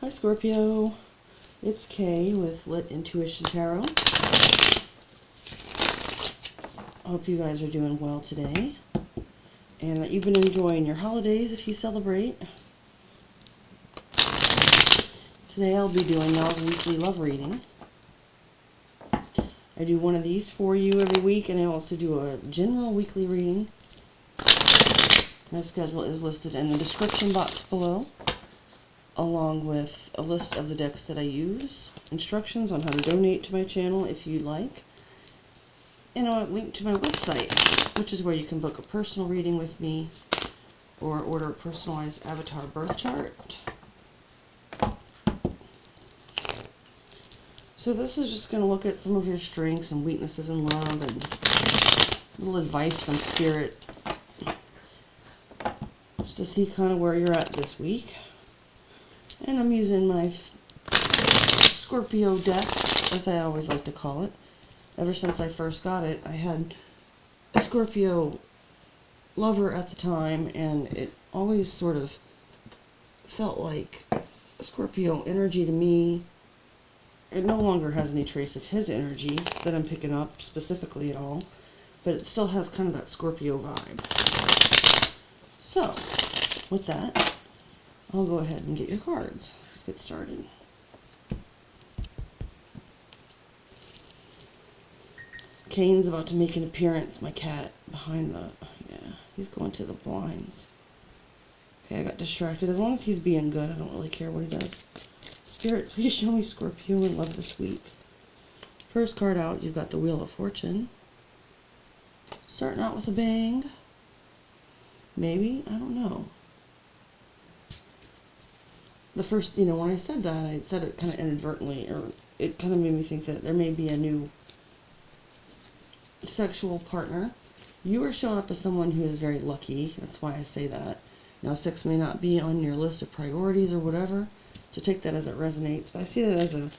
Hi Scorpio, it's Kay with Lit Intuition Tarot. I hope you guys are doing well today and that you've been enjoying your holidays if you celebrate. Today I'll be doing y'all's weekly love reading. I do one of these for you every week, and I also do a general weekly reading. My schedule is listed in the description box below, along with a list of the decks that I use, instructions on how to donate to my channel if you'd like, and a link to my website, which is where you can book a personal reading with me or order a personalized avatar birth chart. So this is just going to look at some of your strengths and weaknesses in love and a little advice from Spirit, just to see kind of where you're at this week. And I'm using my Scorpio deck, as I always like to call it. Ever since I first got it, I had a Scorpio lover at the time, and it always sort of felt like Scorpio energy to me. It no longer has any trace of his energy that I'm picking up specifically at all, but it still has kind of that Scorpio vibe. So, with that, I'll go ahead and get your cards. Let's get started. Kane's about to make an appearance, my cat, behind the... yeah, he's going to the blinds. Okay, I got distracted. As long as he's being good, I don't really care what he does. Spirit, please show me Scorpio in love this week. First card out, you've got the Wheel of Fortune. Starting out with a bang. Maybe? I don't know. The first, when I said that, I said it kind of inadvertently, or it kind of made me think that there may be a new sexual partner. You are showing up as someone who is very lucky. That's why I say that. Now, sex may not be on your list of priorities or whatever, so take that as it resonates. But I see that as a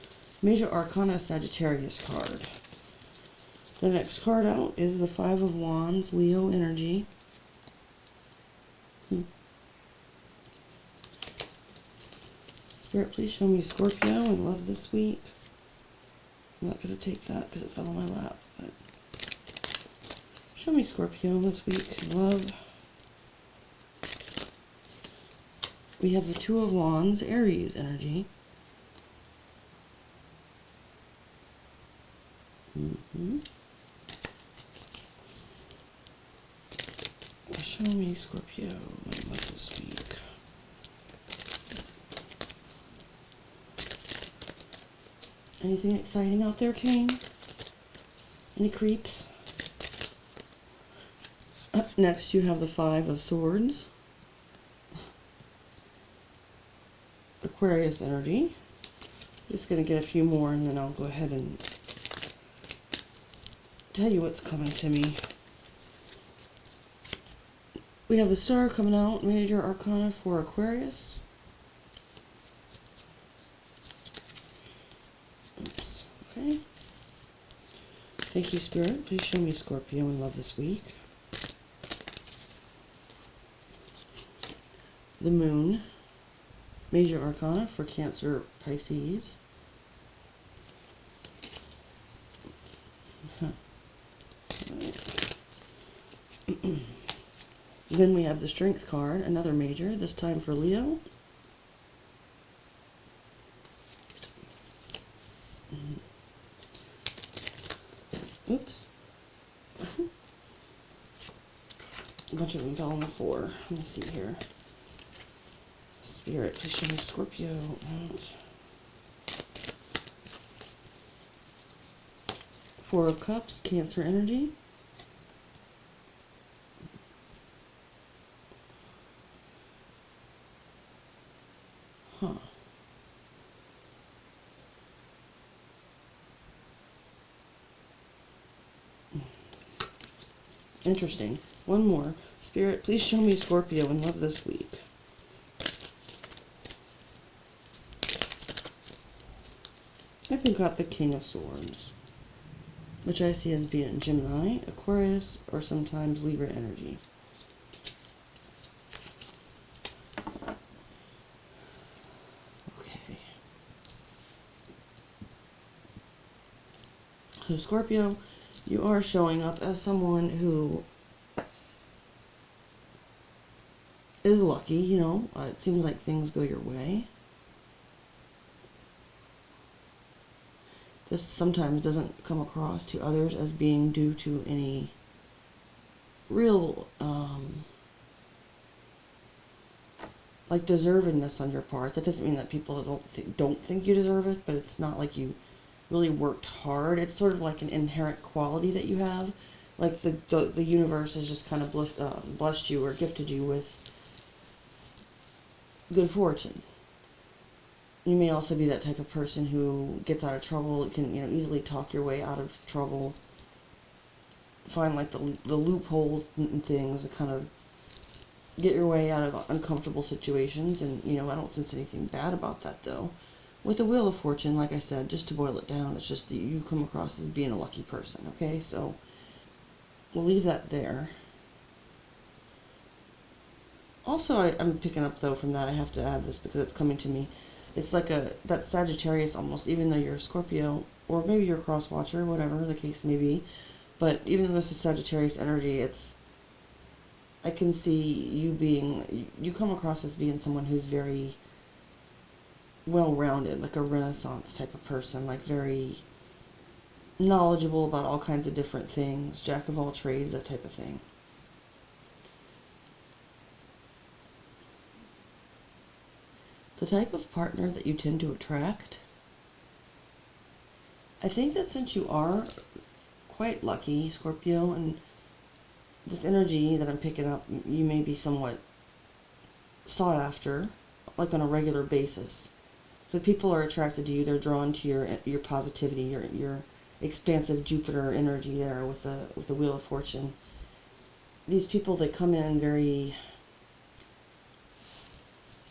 Major Arcana Sagittarius card. The next card out is the Five of Wands, Leo energy. Spirit, please show me Scorpio in love this week. I'm not going to take that because it fell on my lap, but show me Scorpio this week in love. We have the Two of Wands, Aries energy. Show me Scorpio in love this week. Anything exciting out there, King? Any creeps? Up next, you have the Five of Swords. Aquarius energy. Just going to get a few more, and then I'll go ahead and tell you what's coming to me. We have the Star coming out, Major Arcana for Aquarius. Oops. Okay. Thank you, Spirit. Please show me Scorpio in love this week. The Moon, Major Arcana for Cancer, Pisces. Then we have the Strength card, another major, this time for Leo. Oops. A bunch of them fell on the floor. Let me see here. Spirit, please show me Scorpio. Four of Cups, Cancer energy. Huh. Interesting. One more. Spirit, please show me Scorpio in love this week. I think got the King of Swords, which I see as being Gemini, Aquarius, or sometimes Libra energy. Okay. So Scorpio, you are showing up as someone who is lucky, you know. It seems like things go your way. This sometimes doesn't come across to others as being due to any real, like deservedness on your part. That doesn't mean that people don't think you deserve it, but it's not like you really worked hard. It's sort of like an inherent quality that you have. Like the universe has just kind of blessed you or gifted you with good fortune. You may also be that type of person who gets out of trouble, can, you know, easily talk your way out of trouble, find like the loopholes and things to kind of get your way out of uncomfortable situations. And, you know, I don't sense anything bad about that, though. With the Wheel of Fortune, like I said, just to boil it down, it's just that you come across as being a lucky person, okay? So we'll leave that there. Also, I'm picking up, though, from that, I have to add this because it's coming to me. It's like that Sagittarius almost, even though you're a Scorpio, or maybe you're a cross-watcher, whatever the case may be. But even though this is Sagittarius energy, I can see you come across as being someone who's very well-rounded, like a Renaissance type of person, like very knowledgeable about all kinds of different things, jack of all trades, that type of thing. The type of partner that you tend to attract, I think that since you are quite lucky, Scorpio, and this energy that I'm picking up, you may be somewhat sought after, like on a regular basis. So people are attracted to you, they're drawn to your positivity, your expansive Jupiter energy there with the Wheel of Fortune. These people, they come in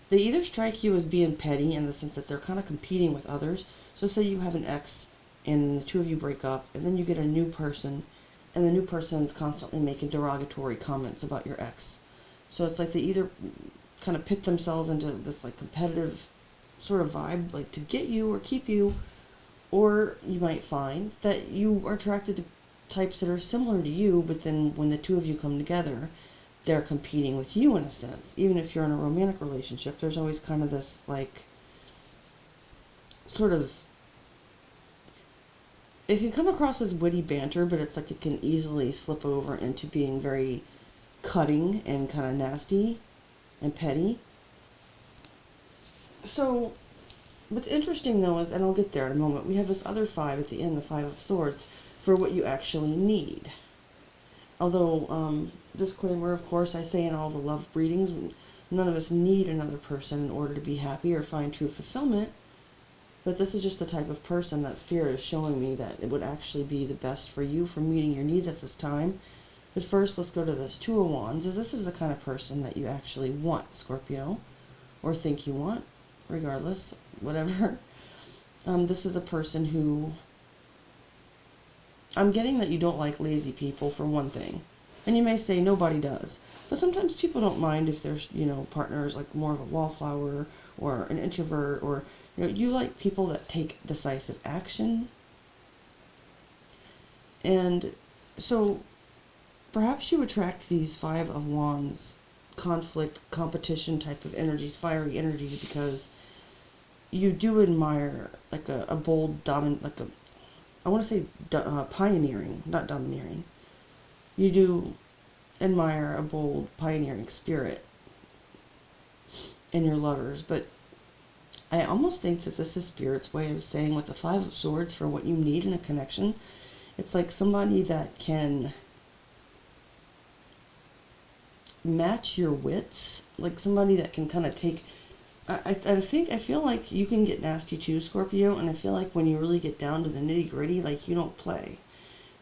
they either strike you as being petty in the sense that they're kind of competing with others. So say you have an ex and the two of you break up, and then you get a new person, and the new person is constantly making derogatory comments about your ex. So it's like they either kind of pit themselves into this like competitive sort of vibe, like to get you or keep you, or you might find that you are attracted to types that are similar to you, but then when the two of you come together, they're competing with you in a sense. Even if you're in a romantic relationship, there's always kind of this like sort of, it can come across as witty banter, but it's like it can easily slip over into being very cutting and kind of nasty and petty. So what's interesting though is, and I'll get there in a moment, we have this other 5 at the end, the 5 of Swords, for what you actually need. Although, disclaimer, of course, I say in all the love readings, none of us need another person in order to be happy or find true fulfillment. But this is just the type of person that Spirit is showing me that it would actually be the best for you for meeting your needs at this time. But first, let's go to this 2 of Wands. This is the kind of person that you actually want, Scorpio, or think you want, regardless, whatever. This is a person who, I'm getting that you don't like lazy people, for one thing. And you may say nobody does. But sometimes people don't mind if there's, you know, partners like more of a wallflower or an introvert, or, you know, you like people that take decisive action. And so perhaps you attract these 5 of Wands conflict, competition type of energies, fiery energies, because you do admire like a bold, dominant, like a, I want to say pioneering, not domineering. You do admire a bold, pioneering spirit in your lovers, but I almost think that this is Spirit's way of saying with the 5 of Swords for what you need in a connection. It's like somebody that can match your wits, like somebody that can kind of take, I feel like you can get nasty too, Scorpio, and I feel like when you really get down to the nitty-gritty, like you don't play.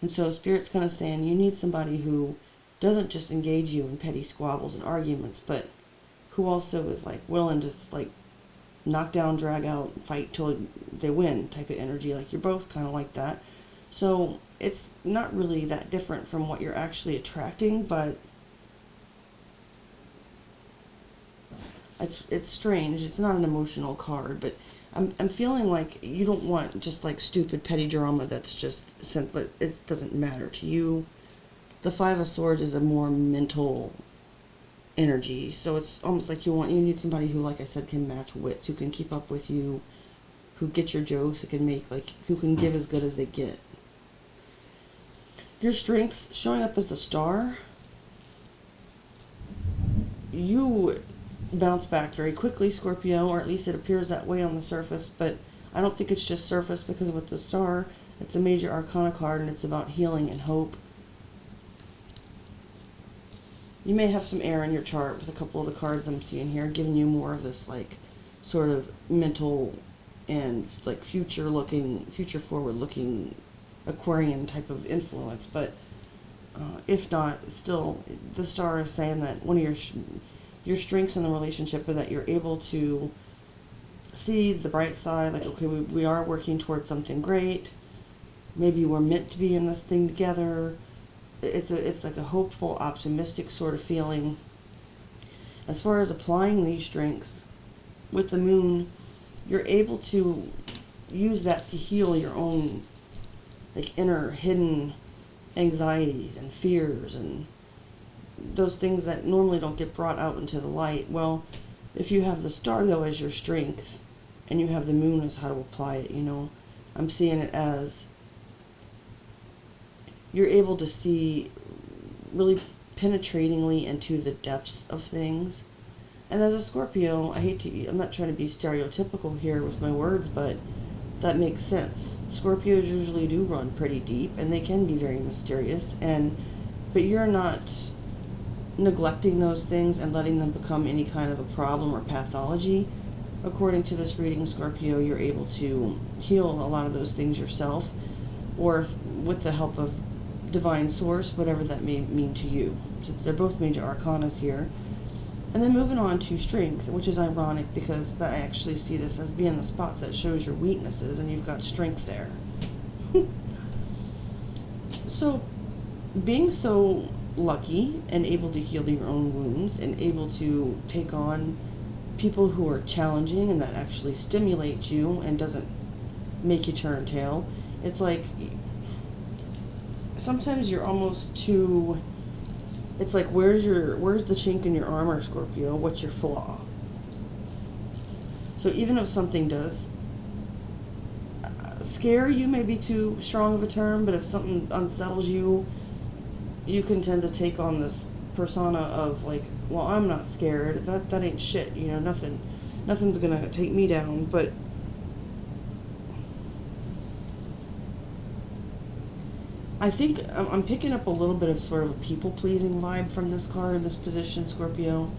And so Spirit's kind of saying you need somebody who doesn't just engage you in petty squabbles and arguments, but who also is like willing to just like knock down, drag out, fight till they win type of energy. Like you're both kind of like that. So it's not really that different from what you're actually attracting, but it's strange. It's not an emotional card, but I'm feeling like you don't want just like stupid petty drama that's just it doesn't matter to you. The Five of Swords is a more mental energy, so it's almost like you need somebody who, like I said, can match wits, who can keep up with you, who gets your jokes, who can give as good as they get. Your strengths showing up as the Star. You bounce back very quickly, Scorpio, or at least it appears that way on the surface, but I don't think it's just surface, because with the Star, it's a major arcana card and it's about healing and hope. You may have some air in your chart with a couple of the cards I'm seeing here, giving you more of this like sort of mental and like future forward looking Aquarian type of influence, but if not, still the Star is saying that one of your strengths in the relationship are that you're able to see the bright side, like, okay, we are working towards something great. Maybe we're meant to be in this thing together. It's like a hopeful, optimistic sort of feeling. As far as applying these strengths, with the Moon, you're able to use that to heal your own like inner hidden anxieties and fears and those things that normally don't get brought out into the light. Well, if you have the Star, though, as your strength, and you have the Moon as how to apply it, I'm seeing it as you're able to see really penetratingly into the depths of things. And as a Scorpio, I'm not trying to be stereotypical here with my words, but that makes sense. Scorpios usually do run pretty deep, and they can be very mysterious, but you're not neglecting those things and letting them become any kind of a problem or pathology. According to this reading, Scorpio, you're able to heal a lot of those things yourself, or with the help of divine source, whatever that may mean to you. So they're both major arcanas here. And then moving on to strength, which is ironic because I actually see this as being the spot that shows your weaknesses, and you've got strength there. So, being so lucky and able to heal your own wounds and able to take on people who are challenging and that actually stimulate you and doesn't make you turn tail, it's like sometimes you're almost too, it's like, where's the chink in your armor, Scorpio? What's your flaw? So even if something does scare you, may be too strong of a term, but if something unsettles you, you can tend to take on this persona of like, well, I'm not scared. That ain't shit. Nothing's gonna take me down. But I think I'm picking up a little bit of sort of a people-pleasing vibe from this card in this position, Scorpio.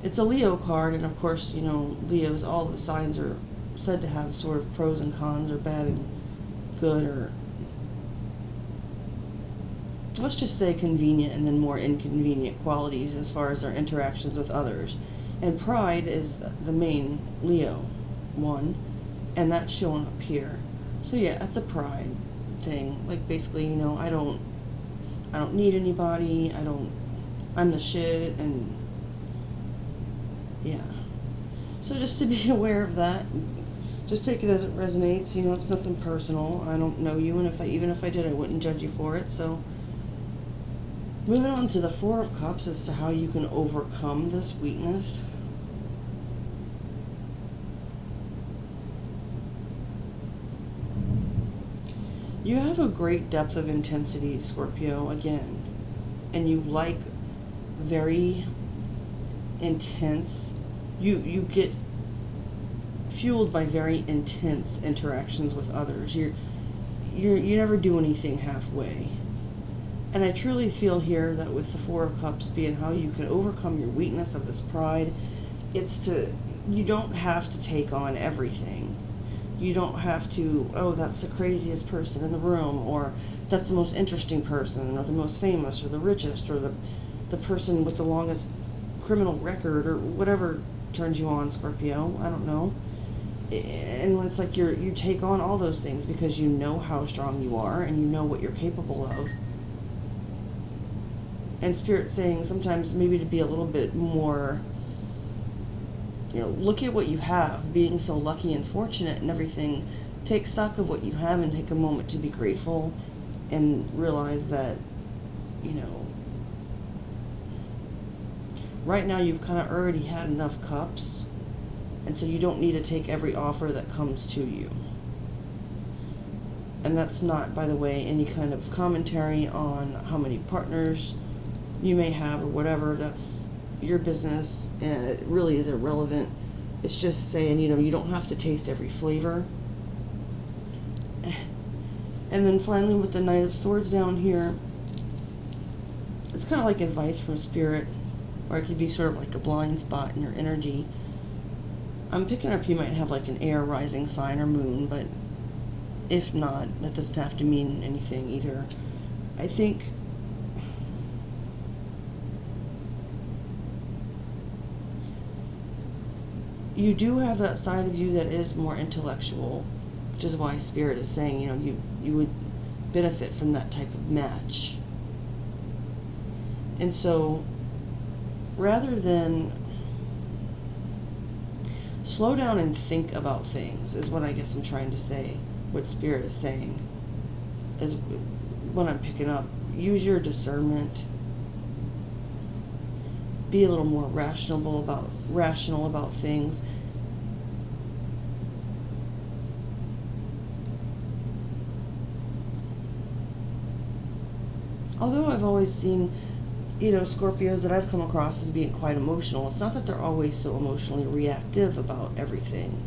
It's a Leo card, and of course, Leos, all the signs are said to have sort of pros and cons, or bad and good, or let's just say convenient and then more inconvenient qualities as far as our interactions with others. And pride is the main Leo one, and that's showing up here. So yeah, that's a pride thing. Like basically, I don't need anybody. I'm the shit, and yeah. So just to be aware of that. Just take it as it resonates. It's nothing personal. I don't know you, and even if I did, I wouldn't judge you for it. So moving on to the Four of Cups as to how you can overcome this weakness. You have a great depth of intensity, Scorpio, again, and you like very intense. You get fueled by very intense interactions with others. You never do anything halfway. And I truly feel here that with the Four of Cups being how you can overcome your weakness of this pride, you don't have to take on everything. You don't have to, oh, that's the craziest person in the room, or that's the most interesting person, or the most famous, or the richest, or the person with the longest criminal record, or whatever turns you on, Scorpio. I don't know. And it's like you take on all those things because you know how strong you are and you know what you're capable of. And Spirit's saying sometimes maybe to be a little bit more, look at what you have, being so lucky and fortunate and everything. Take stock of what you have and take a moment to be grateful and realize that, right now you've kind of already had enough cups, and so you don't need to take every offer that comes to you. And that's not, by the way, any kind of commentary on how many partners you may have or whatever. That's your business, and it really is irrelevant. It's just saying, you don't have to taste every flavor. And then finally, with the Knight of Swords down here, it's kind of like advice from Spirit, or it could be sort of like a blind spot in your energy. I'm picking up you might have like an air rising sign or moon, but if not, that doesn't have to mean anything either. I think you do have that side of you that is more intellectual, which is why Spirit is saying, you would benefit from that type of match. And so, rather than slow down and think about things, is what I guess I'm trying to say, what Spirit is saying, is what I'm picking up. Use your discernment. Be a little more rational about things. Although I've always seen, Scorpios that I've come across as being quite emotional, it's not that they're always so emotionally reactive about everything.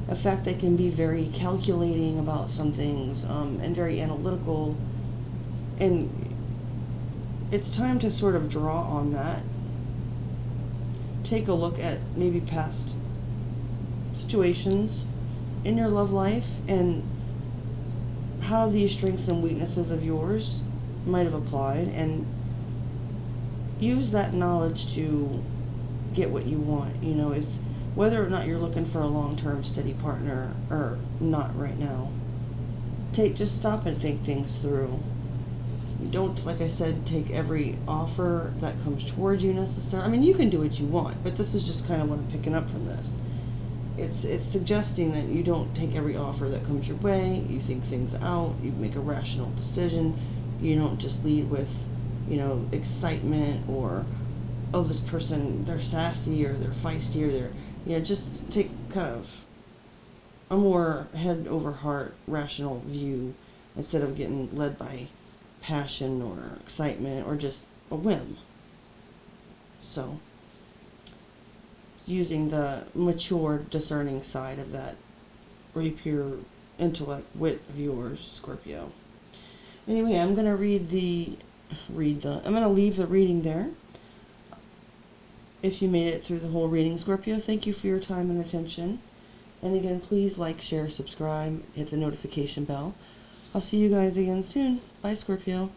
In fact, they can be very calculating about some things, and very analytical. And it's time to sort of draw on that. Take a look at maybe past situations in your love life and how these strengths and weaknesses of yours might have applied, and use that knowledge to get what you want. It's whether or not you're looking for a long-term steady partner or not right now. Just stop and think things through. Don't, like I said, take every offer that comes towards you necessarily. I mean, you can do what you want, but this is just kind of what I'm picking up from this. It's suggesting that you don't take every offer that comes your way. You think things out. You make a rational decision. You don't just lead with, excitement or, oh, this person, they're sassy or they're feisty or they're, just take kind of a more head over heart rational view instead of getting led by passion or excitement or just a whim. So, using the mature, discerning side of that pure intellect, wit of yours, Scorpio. Anyway, I'm going to I'm going to leave the reading there. If you made it through the whole reading, Scorpio, thank you for your time and attention. And again, please like, share, subscribe, hit the notification bell. I'll see you guys again soon. Bye, Scorpio.